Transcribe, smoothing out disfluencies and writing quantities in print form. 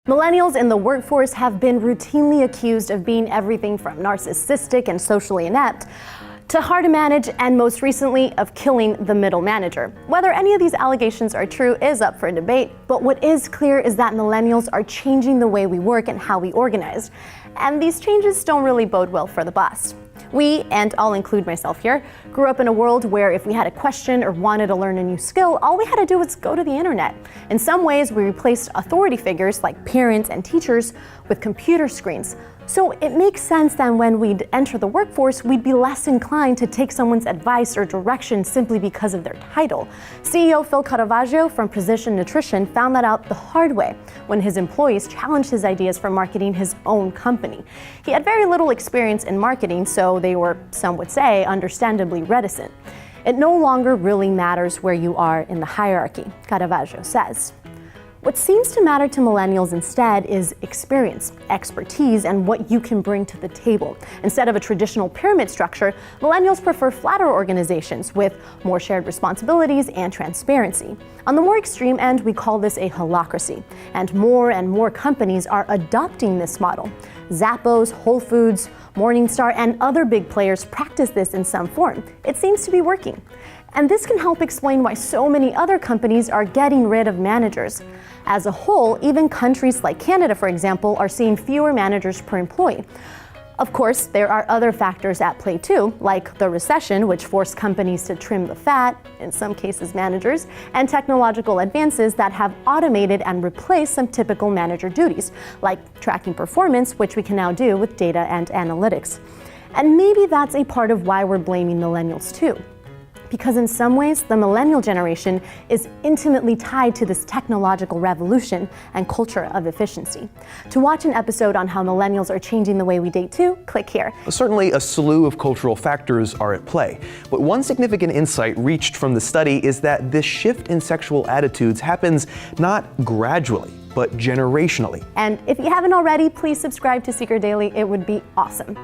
Millennials in the workforce have been routinely accused of being everything from narcissistic and socially inept to hard to manage, and most recently of killing the middle manager. Whether any of these allegations are true is up for debate, but what is clear is that millennials are changing the way we work and how we organize. And these changes don't really bode well for the boss. We, and I'll include myself here, grew up in a world where if we had a question or wanted to learn a new skill, all we had to do was go to the internet. In some ways, we replaced authority figures like parents and teachers with computer screens. So it makes sense that when we'd enter the workforce, we'd be less inclined to take someone's advice or direction simply because of their title. CEO Phil Caravaggio from Precision Nutrition found that out the hard way when his employees challenged his ideas for marketing his own company. He had very little experience in marketing, so they were, some would say, understandably reticent. It no longer really matters where you are in the hierarchy, Caravaggio says. What seems to matter to millennials instead is experience, expertise, and what you can bring to the table. Instead of a traditional pyramid structure, millennials prefer flatter organizations with more shared responsibilities and transparency. On the more extreme end, we call this a holacracy, and more companies are adopting this model. Zappos, Whole Foods, Morningstar, and other big players practice this in some form. It seems to be working. And this can help explain why so many other companies are getting rid of managers. As a whole, even countries like Canada, for example, are seeing fewer managers per employee. Of course, there are other factors at play too, like the recession, which forced companies to trim the fat, in some cases managers, and technological advances that have automated and replaced some typical manager duties, like tracking performance, which we can now do with data and analytics. And maybe that's a part of why we're blaming millennials too. Because in some ways, the millennial generation is intimately tied to this technological revolution and culture of efficiency. To watch an episode on how millennials are changing the way we date too, click here. Certainly, a slew of cultural factors are at play. But one significant insight reached from the study is that this shift in sexual attitudes happens not gradually, but generationally. And if you haven't already, please subscribe to Seeker Daily. It would be awesome.